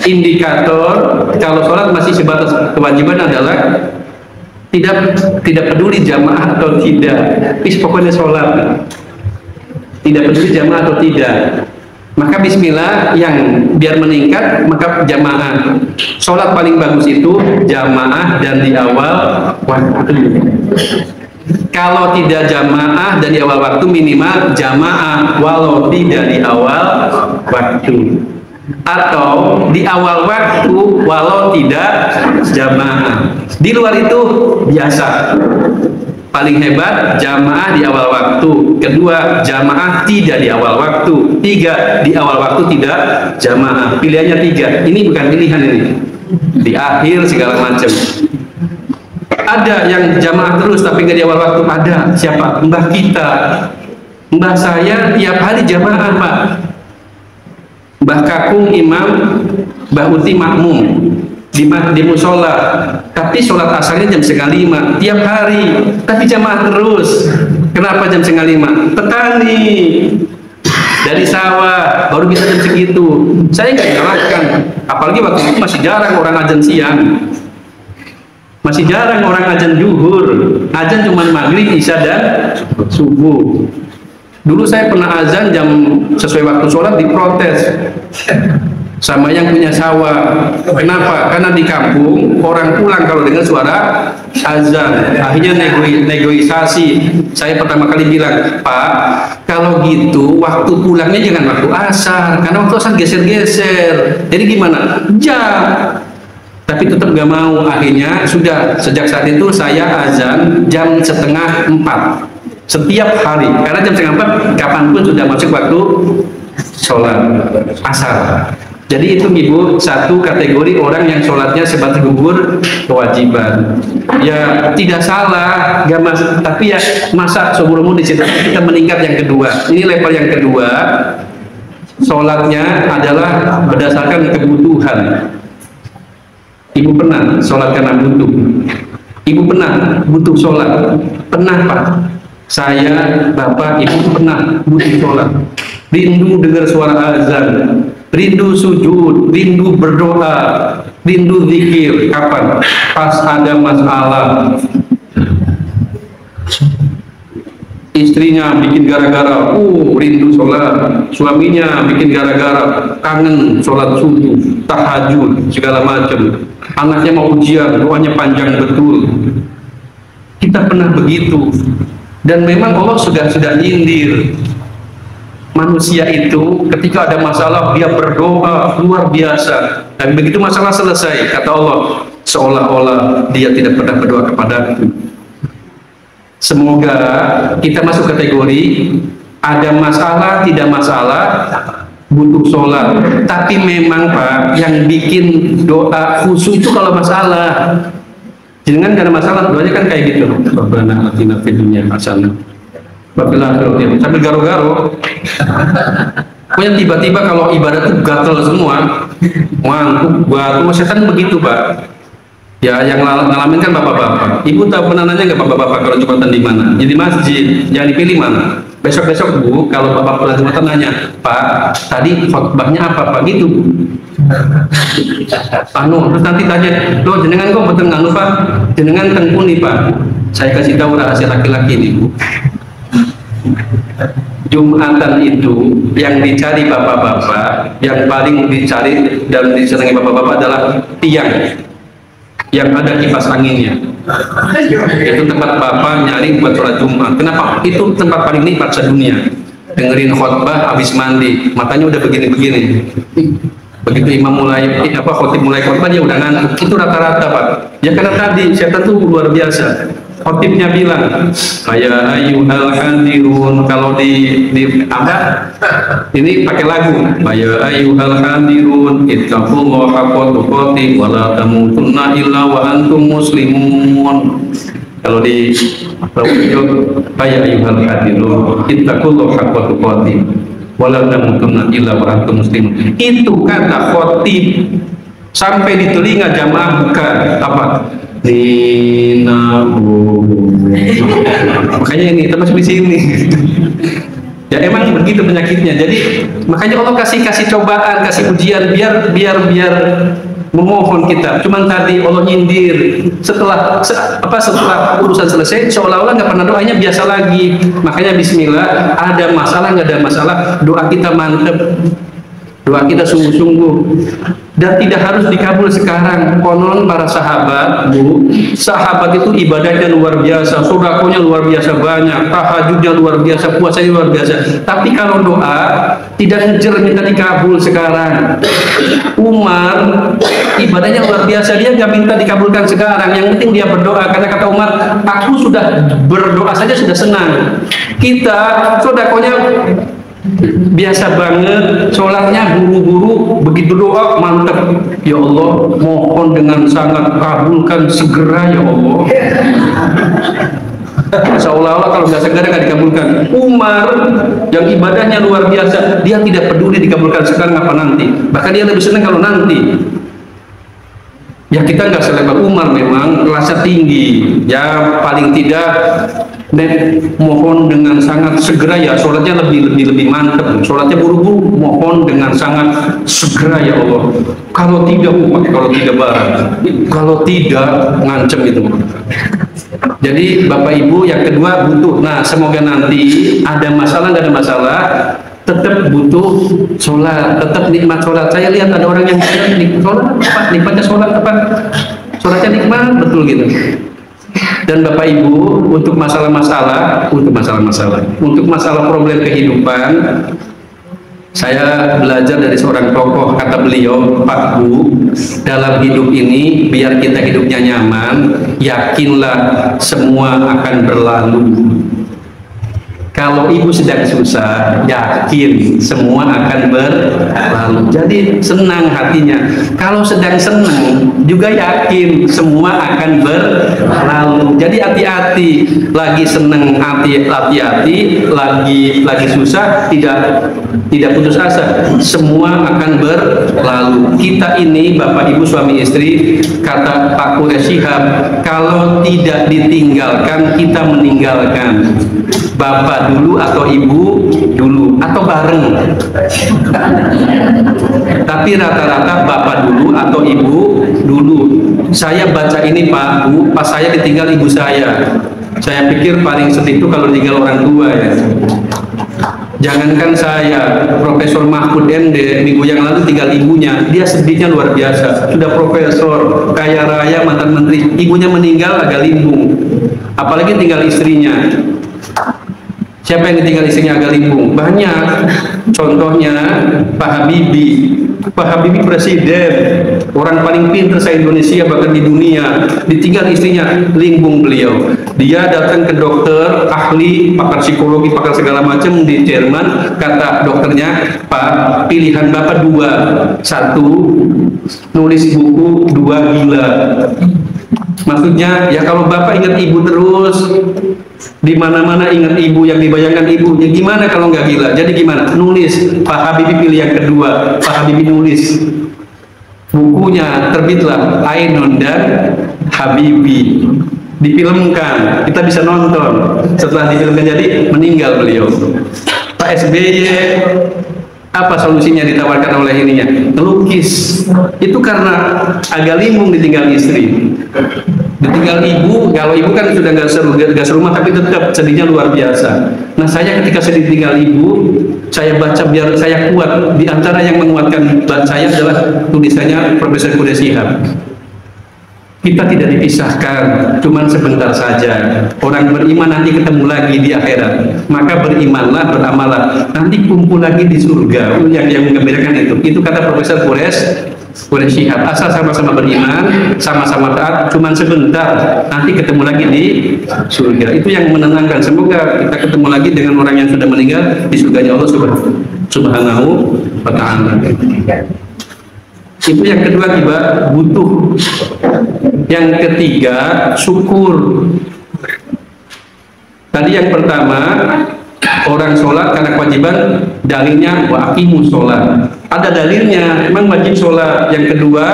indikator kalau sholat masih sebatas kewajiban adalah tidak peduli jamaah atau tidak, pokoknya sholat, tidak peduli jamaah atau tidak. Maka bismillah, yang biar meningkat maka jamaah. Sholat paling bagus itu jamaah dan di awal waktu. Kalau tidak jamaah dan di awal waktu, minimal jamaah walau tidak di awal waktu, atau di awal waktu walau tidak jamaah. Di luar itu biasa. Paling hebat jamaah di awal waktu, kedua jamaah tidak di awal waktu, tiga di awal waktu tidak jamaah. Pilihannya 3. Ini bukan pilihan, ini di akhir segala macam. Ada yang jamaah terus tapi nggak di awal waktu, ada. Siapa? Mbah kita, mbah saya tiap hari jamaah Pak. Mbah Kakung imam, Mbah Uti makmum di musola, tapi sholat asarnya jam 4:30 tiap hari, tapi jamaah terus. Kenapa jam 4:30? Petani dari sawah baru bisa jam segitu. Saya nggak nyalahkan, apalagi waktu itu masih jarang orang azan siang, masih jarang orang azan zuhur, azan cuma maghrib, isya dan subuh. Dulu saya pernah azan jam sesuai waktu sholat, diprotes sama yang punya sawah. Kenapa? Karena di kampung orang pulang kalau dengar suara azan. Akhirnya negosiasi. Saya pertama kali bilang, Pak, kalau gitu waktu pulangnya jangan waktu asar, karena waktu asar geser-geser. Jadi gimana? Jam. Tapi tetap gak mau. Akhirnya sudah, sejak saat itu saya azan jam 3:30 setiap hari. Karena jam 3:30 kapanpun sudah masuk waktu sholat asar. Jadi itu Ibu, satu kategori orang yang sholatnya sebatas gugur kewajiban. Ya tidak salah, gak tapi ya masa seumur-umur di situ kita meningkat. Yang kedua, ini level yang kedua, sholatnya adalah berdasarkan kebutuhan. Ibu pernah sholat karena butuh? Ibu pernah butuh sholat? Pernah Pak? Saya, Bapak, Ibu pernah butuh sholat, rindu dengar suara azan, rindu sujud, rindu berdoa, rindu zikir. Kapan? Pas ada masalah, istrinya bikin gara-gara, rindu sholat. Suaminya bikin gara-gara, kangen sholat subuh, tahajud, segala macam. Anaknya mau ujian, doanya panjang betul. Kita pernah begitu. Dan memang Allah sudah nyindir manusia itu ketika ada masalah dia berdoa luar biasa, dan begitu masalah selesai kata Allah seolah-olah dia tidak pernah berdoa kepadaku. Semoga kita masuk kategori ada masalah tidak masalah butuh sholat, tapi memang Pak yang bikin doa khusyuk itu kalau masalah. Jangan karena masalah doanya kan kayak gitu, Rabbana atina fid dunya hasanah wa fil akhirati, sambil garo-garo. Pokoknya tiba-tiba kalau ibadah tuh gatel semua, ngantuk, batu, setan begitu Pak. Ya yang ngalamin kan bapak-bapak. Ibu tahu pernah nanya nggak bapak-bapak kalau Jumatan di mana? Ya di masjid, jangan dipilih mana. Besok-besok Bu, kalau bapak pulang Jumatan nanya, Pak, tadi khotbahnya apa Pak? Gitu Bu. Terus nanti tanya, loh jenengan kok betul nganu Pak? Jenengan tengkuni Pak. Saya kasih tahu rahasia laki-laki ini Bu. Jumatan itu yang dicari bapak-bapak, yang paling dicari dan disenangi bapak-bapak adalah tiang yang ada kipas anginnya. Itu tempat bapak nyari buat sholat Jumat. Kenapa? Itu tempat paling nikmat sedunia. Dengerin khotbah habis mandi, matanya udah begini-begini. Begitu imam mulai khotib mulai khotbah dia udah ngantuk. Itu rata-rata Pak. Ya karena tadi setan tuh luar biasa. Khotibnya bilang, ya ayyuhal hadirun, kalau di apa? Ini pakai lagu. Ya ayyuhal hadirun, ittaqullaha haqqa tuqatih wa la tamutunna illa wa antum muslimun. Kalau di radio, ya ayyuhal hadirun, ittaqullaha haqqa tuqatih wa la tamutunna illa wa antum muslimun. Itu kata khotib sampai di telinga jamaah bukan apa? Makanya ini termasuk di sini. Ya emang begitu penyakitnya. Jadi makanya Allah kasih cobaan, kasih ujian biar memohon kita. Cuman tadi Allah nyindir setelah urusan selesai seolah-olah nggak pernah doanya biasa lagi. Makanya Bismillah, ada masalah nggak ada masalah, doa kita mantep. Doa kita sungguh-sungguh dan tidak harus dikabul sekarang. Konon para sahabat, Bu, sahabat itu ibadahnya luar biasa, sedekahnya luar biasa banyak, tahajudnya luar biasa, puasanya luar biasa. Tapi kalau doa tidak ngejar minta dikabul sekarang. Umar ibadahnya luar biasa, dia nggak minta dikabulkan sekarang. Yang penting dia berdoa, karena kata Umar, aku sudah berdoa saja sudah senang. Kita sedekahnya biasa banget, sholatnya buru-buru, begitu doa mantap. Ya Allah, mohon dengan sangat kabulkan segera ya Allah. Seolah-olah kalau nggak segera nggak dikabulkan. Umar yang ibadahnya luar biasa, dia tidak peduli dikabulkan sekarang apa nanti, bahkan dia lebih senang kalau nanti. Ya kita nggak selebar Umar, memang kelasnya tinggi. Ya paling tidak mohon dengan sangat segera ya, sholatnya lebih mantap. Sholatnya buru-buru, mohon dengan sangat segera ya Allah. Kalau tidak kalau tidak barang, kalau tidak ngancem itu. Jadi Bapak Ibu yang kedua butuh. Nah semoga nanti ada masalah nggak ada masalah, tetap butuh sholat, tetap nikmat sholat. Saya lihat ada orang yang sholat, nikmatnya sholat apa? Sholatnya nikmat betul gitu. Dan Bapak Ibu untuk masalah problem kehidupan, saya belajar dari seorang tokoh, kata beliau, Pak Bu, dalam hidup ini biar kita hidupnya nyaman, yakinlah semua akan berlalu. Kalau ibu sedang susah, yakin semua akan berlalu. Jadi senang hatinya. Kalau sedang senang, juga yakin semua akan berlalu. Jadi hati-hati. Lagi senang, hati-hati. Lagi susah, tidak putus asa. Semua akan berlalu. Kita ini, Bapak Ibu suami istri, kata Pak Quraish Shihab, kalau tidak ditinggalkan, kita meninggalkan. Bapak dulu atau ibu dulu atau bareng, tapi rata-rata bapak dulu atau ibu dulu. Saya baca ini Pak Bu, pas saya ditinggal ibu saya pikir paling sedih itu kalau ditinggal orang tua ya. Jangankan saya, Profesor Mahfud MD minggu yang lalu tinggal ibunya, dia sedihnya luar biasa. Sudah profesor, kaya raya, mantan menteri, ibunya meninggal agak limbung, apalagi tinggal istrinya. Siapa yang ditinggal istrinya agak limbung? Banyak. Contohnya Pak Habibie. Pak Habibie presiden, orang paling pintar se-Indonesia bahkan di dunia, ditinggal istrinya, limbung beliau. Dia datang ke dokter, ahli, pakar psikologi, pakar segala macam di Jerman. Kata dokternya, Pak, pilihan Bapak dua. Satu, nulis buku, dua gila. Maksudnya ya kalau bapak ingat ibu terus, di mana-mana ingat ibu, yang dibayangkan ibu, ya gimana kalau nggak gila? Jadi gimana? Nulis. Pak Habibie pilih yang kedua. Pak Habibie nulis. Bukunya terbitlah Ainun dan Habibie. Difilmkan, kita bisa nonton. Setelah difilmkan jadi meninggal beliau. Pak SBY apa solusinya ditawarkan oleh ininya? Melukis. Itu karena agak limbung ditinggal istri, ditinggal ibu. Kalau ibu kan sudah nggak serumah, tapi tetap sedihnya luar biasa. Nah saya ketika saya ditinggal ibu, saya baca biar saya kuat. Di antara yang menguatkan saya adalah tulisannya Profesor Quraish Shihab. Kita tidak dipisahkan, cuman sebentar saja. Orang beriman nanti ketemu lagi di akhirat. Maka berimanlah, beramallah. Nanti kumpul lagi di surga. Yang mengembirakan itu. Itu kata Profesor Quraish Shihab. Asal sama-sama beriman, sama-sama taat, cuman sebentar. Nanti ketemu lagi di surga. Itu yang menenangkan. Semoga kita ketemu lagi dengan orang yang sudah meninggal di surganya Allah Subhanahu wa Ta'ala. Itu yang kedua, tiba butuh. Yang ketiga, syukur. Tadi yang pertama, orang sholat karena kewajiban, dalilnya wa aqimus sholat. Ada dalilnya, memang wajib sholat. Yang kedua,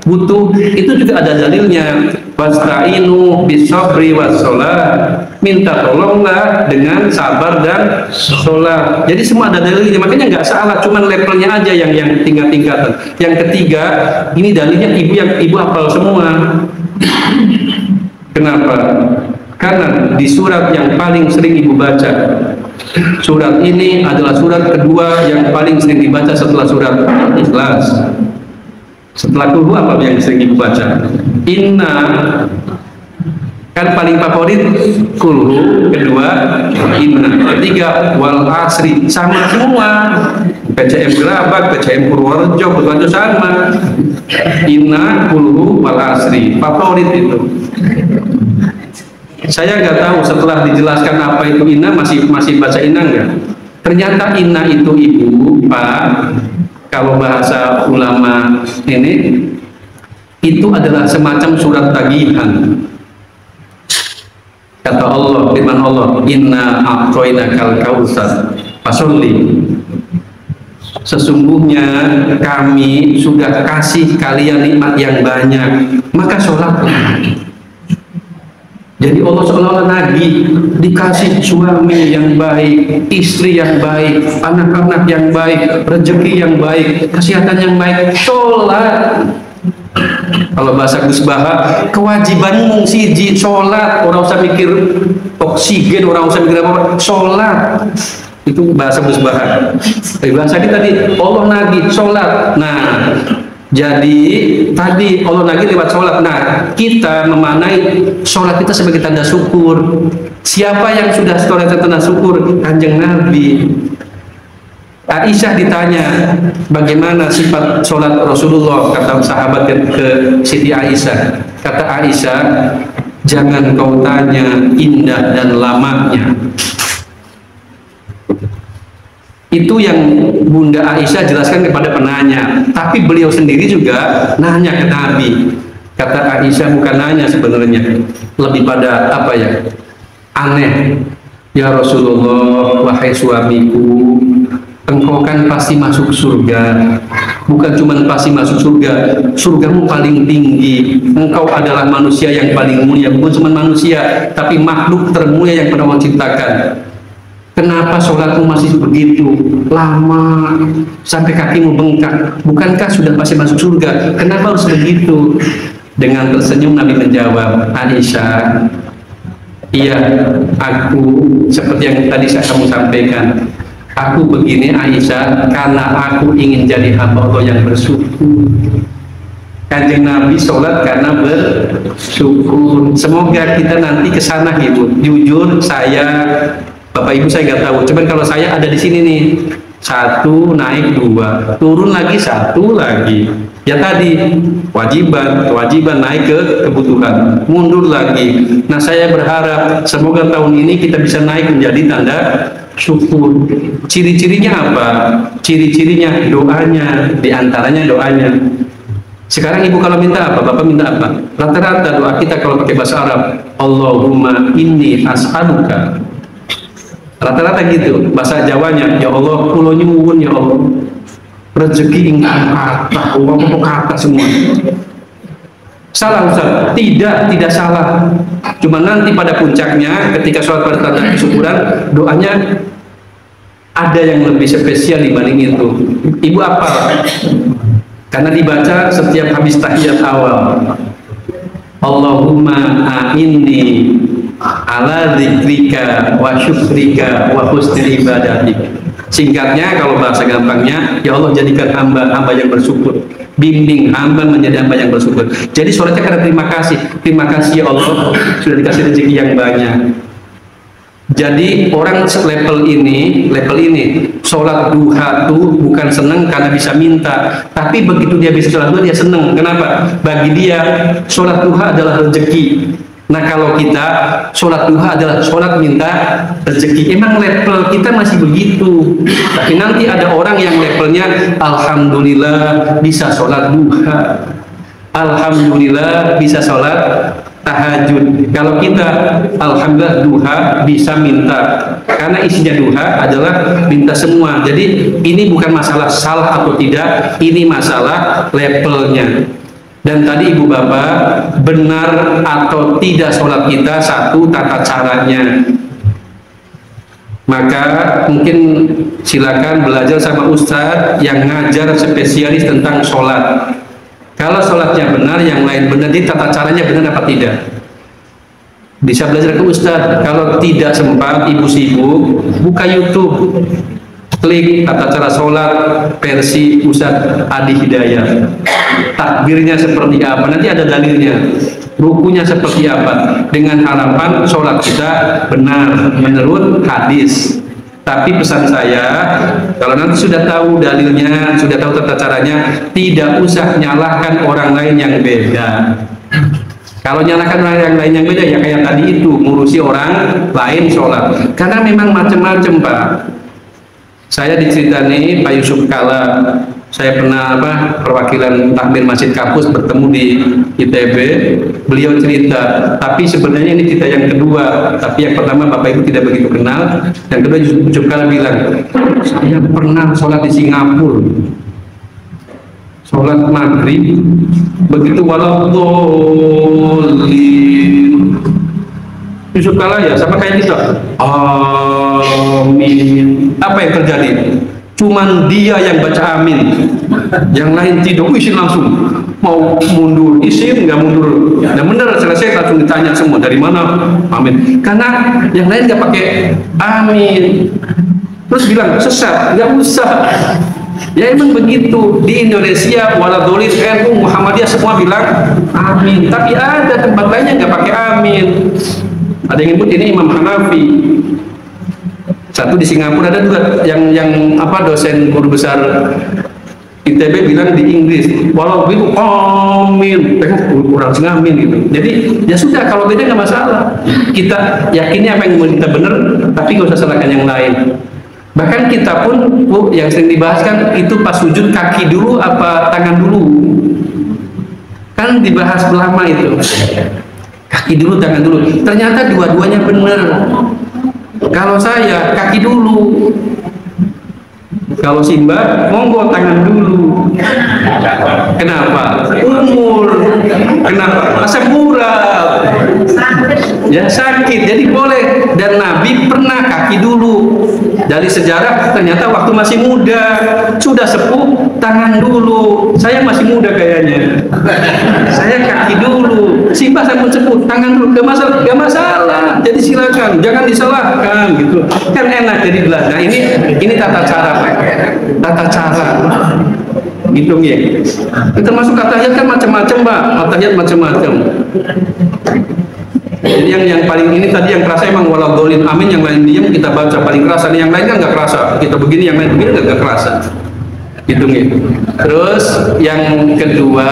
butuh, itu juga ada dalilnya. Wasta'inu bisabri was sholat. Minta tolonglah dengan sabar dan sholat. Jadi semua ada dalilnya, makanya nggak salah, cuman levelnya aja yang tingkat-tingkatan. Yang ketiga, ini dalilnya ibu hafal semua. Kenapa? Karena di surat yang paling sering ibu baca, surat ini adalah surat kedua yang paling sering dibaca setelah surat Ikhlas. Setelah Qul apa yang sering ibu baca? Inna, kan paling favorit Qul, kedua Inna, ketiga wal asri, sama semua. PCM Gerabak, PCM Purworejo, Purworejo sama. Inna, Qul, wal asri, favorit itu. Saya nggak tahu setelah dijelaskan apa itu inna, masih baca inna nggak? Ternyata inna itu ibu, Pak, kalau bahasa ulama ini, itu adalah semacam surat tagihan. Kata Allah, firman Allah, inna a'toinakal kautsar fasolli. Sesungguhnya kami sudah kasih kalian nikmat yang banyak, maka sholatlah. Jadi Allah seolah-olah nagih, dikasih suami yang baik, istri yang baik, anak-anak yang baik, rezeki yang baik, kesehatan yang baik, sholat. Kalau bahasa Gus Baha, kewajibanmu siji sholat, orang usah mikir oksigen, orang usah mikir apa, sholat. Itu bahasa Gus Baha. Tapi bahasa kita tadi, Allah nagih, sholat. Nah, jadi tadi Allah nagih lewat sholat. Nah, kita memaknai sholat kita sebagai tanda syukur. Siapa yang sudah sholat tanda syukur? Kanjeng Nabi. Aisyah ditanya bagaimana sifat sholat Rasulullah, kata sahabat ke Siti Aisyah. Kata Aisyah, jangan kau tanya indah dan lamanya. Itu yang Bunda Aisyah jelaskan kepada penanya, tapi beliau sendiri juga nanya ke Nabi. Kata Aisyah bukan nanya sebenarnya, lebih pada apa ya, aneh. Ya Rasulullah, wahai suamiku, engkau kan pasti masuk surga. Bukan cuma pasti masuk surga, surgamu paling tinggi. Engkau adalah manusia yang paling mulia, bukan cuma manusia, tapi makhluk termulia yang pernah Allah ciptakan. Kenapa sholatmu masih begitu lama sampai kakimu bengkak? Bukankah sudah pasti masuk surga? Kenapa harus begitu? Dengan tersenyum Nabi menjawab, Aisyah, iya, aku seperti yang tadi kamu sampaikan. Aku begini Aisyah karena aku ingin jadi hamba Allah yang bersyukur. Kanjeng Nabi sholat karena bersyukur. Semoga kita nanti ke sana, Ibu. Jujur saya, Bapak Ibu saya nggak tahu. Cuman kalau saya ada di sini nih, satu naik dua, turun lagi satu lagi. Ya tadi kewajiban naik ke kebutuhan, mundur lagi. Nah saya berharap semoga tahun ini kita bisa naik menjadi tanda syukur. Ciri-cirinya apa? Ciri-cirinya doanya, diantaranya doanya. Sekarang ibu kalau minta apa, bapak minta apa? Rata-rata doa kita kalau pakai bahasa Arab, Allahumma inni as'aluka. Rata-rata gitu. Bahasa Jawanya, ya Allah, kula nyuwun ya Allah, rezeki ingkang kathah, uang kata semua. Salah Ustaz? Tidak salah. Cuma nanti pada puncaknya, ketika sholat pada tanda kesyukuran, doanya ada yang lebih spesial dibanding itu. Ibu apa? Karena dibaca setiap habis tahiyat awal. Allahumma a'inni ala dzikrika wa syukrika wa husni ibadatik. Singkatnya, kalau bahasa gampangnya, ya Allah jadikan hamba yang bersyukur. Bimbing hamba menjadi hamba yang bersyukur. Jadi sholatnya karena terima kasih. Terima kasih ya Allah sudah dikasih rezeki yang banyak. Jadi orang level ini sholat duha tuh bukan seneng karena bisa minta, tapi begitu dia bisa sholat duha dia seneng. Kenapa? Bagi dia sholat duha adalah rezeki. Nah kalau kita sholat duha adalah sholat minta rezeki. Emang level kita masih begitu. Tapi nanti ada orang yang levelnya alhamdulillah bisa sholat duha, alhamdulillah bisa sholat tahajud. Kalau kita alhamdulillah duha bisa minta, karena isinya duha adalah minta semua. Jadi ini bukan masalah salah atau tidak, ini masalah levelnya. Dan tadi ibu bapak, benar atau tidak sholat kita satu tata caranya. Maka mungkin silakan belajar sama ustadz yang ngajar spesialis tentang sholat. Kalau sholatnya benar, yang lain benar, di tata caranya benar apa tidak? Bisa belajar ke ustadz. Kalau tidak sempat, ibu sibuk, buka YouTube, klik tata cara sholat versi Ustadz Adi Hidayat. Takbirnya seperti apa? Nanti ada dalilnya. Rukunya seperti apa? Dengan harapan sholat kita benar menurut hadis. Tapi pesan saya, kalau nanti sudah tahu dalilnya, sudah tahu tata caranya, tidak usah nyalahkan orang lain yang beda. Kalau nyalahkan orang yang lain yang beda, ya kayak tadi itu, ngurusi orang lain sholat. Karena memang macam-macam Pak. Saya diceritani Pak Yusuf Kala, saya pernah perwakilan takmir Masjid Kapus bertemu di ITB, beliau cerita, tapi sebenarnya ini cerita yang kedua, tapi yang pertama Bapak Ibu tidak begitu kenal, yang kedua Yusuf Kala bilang, saya pernah sholat di Singapura, sholat maghrib, begitu waladhdallin, Yusuf Kala ya sama kayak kita, amin. Apa yang terjadi? Cuman dia yang baca amin, yang lain tidak. Isin langsung mau mundur, isin nggak mundur. Nah bener, selesai langsung ditanya semua dari mana amin. Karena yang lain nggak pakai amin. Terus bilang sesat, nggak usah. Ya emang begitu di Indonesia, waladhdallin, NU, Muhammadiyah semua bilang amin. Tapi ada tempat lainnya nggak pakai amin. Ada yang nyebut ini Imam Hanafi. Satu di Singapura, ada juga yang dosen guru besar ITB bilang di Inggris, walau itu amin, kurang ngamin gitu. Jadi ya sudah, kalau beda nggak masalah. Kita yakini apa yang kita benar, tapi nggak usah salahkan yang lain. Bahkan kita pun Bu, yang sering dibahas kan itu pas sujud kaki dulu apa tangan dulu, kan dibahas lama itu. Kaki dulu, tangan dulu. Ternyata dua-duanya benar. Kalau saya kaki dulu, kalau Simba monggo tangan dulu. Kenapa? Umur. Kenapa? Asam urat. Ya sakit. Jadi boleh. Dan Nabi pernah kaki dulu. Dari sejarah ternyata waktu masih muda, sudah sepuh tangan dulu. Saya masih muda kayaknya. Saya kaki dulu. Simba sampun sepuh tangan dulu. Gak masalah. Jadi silakan, jangan disalahkan gitu. Kan enak jadi belajar. Nah, ini tata cara, Pak. Tata cara. Gitu ya. Termasuk tahiyat kan macam-macam, Pak. Tahiyat macam-macam. Jadi yang paling ini tadi yang kerasa emang waladhdallin amin, yang lain diam kita baca paling kerasa. Yang lain kan nggak kerasa. Kita begini, yang lain begini nggak kerasa. Gitu nih. Terus yang kedua,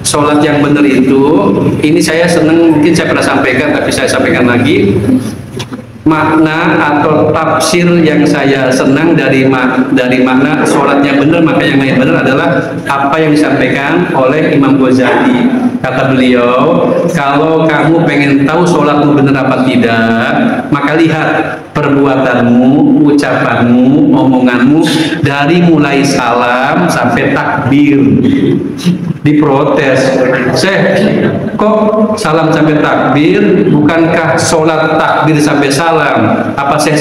sholat yang benar itu, ini saya seneng, mungkin saya pernah sampaikan tapi saya sampaikan lagi. makna atau tafsir yang saya senang dari makna sholatnya benar maka yang lain benar adalah apa yang disampaikan oleh Imam Ghazali. Kata beliau, kalau kamu pengen tahu sholatmu benar apa tidak, maka lihat perbuatanmu, ucapanmu, omonganmu dari mulai salam sampai takbir. Diprotes, kok salam sampai takbir, bukankah sholat takbir sampai salam? Apa saya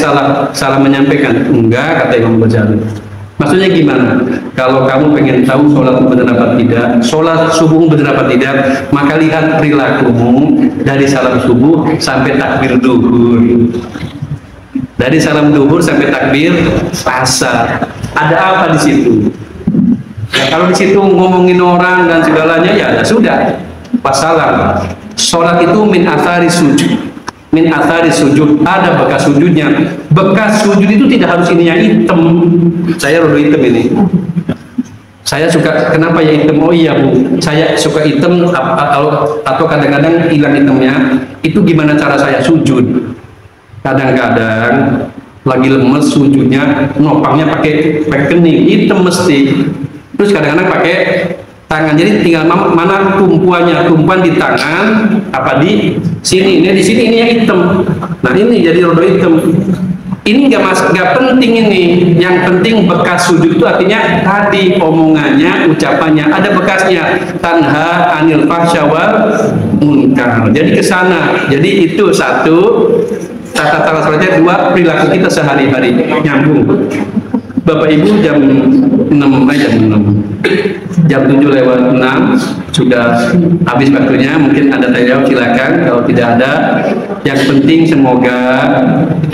salah menyampaikan? Enggak, kata Imam Ghazali. Maksudnya gimana? Kalau kamu pengen tahu sholat benar apa tidak, sholat subuh benar apa tidak, maka lihat perilakumu dari salam subuh sampai takbir duhur, dari salam duhur sampai takbir asar. Ada apa di situ? Ya, kalau di situ ngomongin orang dan segalanya, ya sudah, wassalam. Sholat itu min athari sujud, min athari sujud, ada bekas sujudnya. Bekas sujud itu tidak harus ininya hitam. Saya rodo hitam ini. Saya suka, kenapa ya hitam? Oh iya Bu, saya suka hitam atau kadang-kadang hilang hitamnya. Itu gimana cara saya sujud? Kadang-kadang lagi lemes sujudnya, nopangnya pakai kening, hitam mesti. Terus kadang-kadang pakai tangan, jadi tinggal mana tumpuannya, tumpuan di tangan apa di sini. Ini di sini ini yang hitam. Nah ini jadi rodo hitam. Ini nggak penting ini. Yang penting bekas sujud itu artinya tadi omongannya, ucapannya ada bekasnya. Tanha anil fahsya wal munkar. Jadi kesana. Jadi itu satu tata cara sholatnya, dua perilaku kita sehari-hari nyambung. Bapak Ibu jam 6, jam 7 lewat 6 sudah habis waktunya, mungkin ada tanya jawab silakan, kalau tidak ada. Yang penting semoga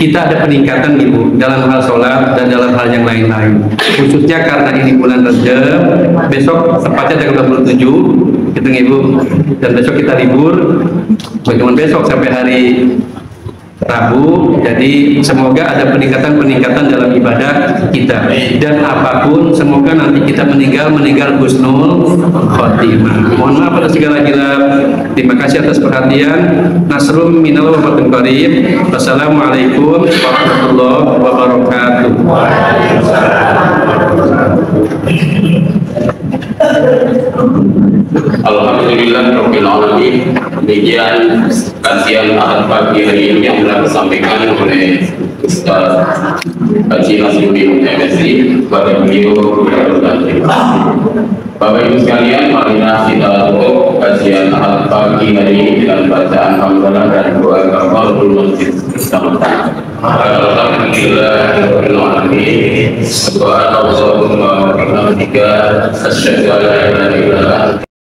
kita ada peningkatan Ibu dalam hal sholat dan dalam hal yang lain-lain, khususnya karena ini bulan Rajab, besok tepatnya tanggal 27 hitung Ibu, dan besok kita libur, bagaimana besok sampai hari Rabu. Jadi semoga ada peningkatan dalam ibadah kita, dan apapun semoga nanti kita meninggal husnul khotimah. Mohon maaf atas segala hilaf. Terima kasih atas perhatian. Nasrum minal wa fatun qarib. Wassalamualaikum warahmatullahi wabarakatuh. Alhamdulillah Rabbil Alamin. Demikian kajian ahad pagi hari ini yang telah disampaikan oleh Ustaz Haji Nasruddin MSI kepada beliau. Bapak Ibu sekalian, marilah kita tutup kajian ahad pagi hari ini dengan bacaan hamdalah dan doa kafaratul masjid bersama-sama. Alhamdulillah Rabbil Alamin. Subhanallah wa bihamdihi, asyhadu an la ilaha illa anta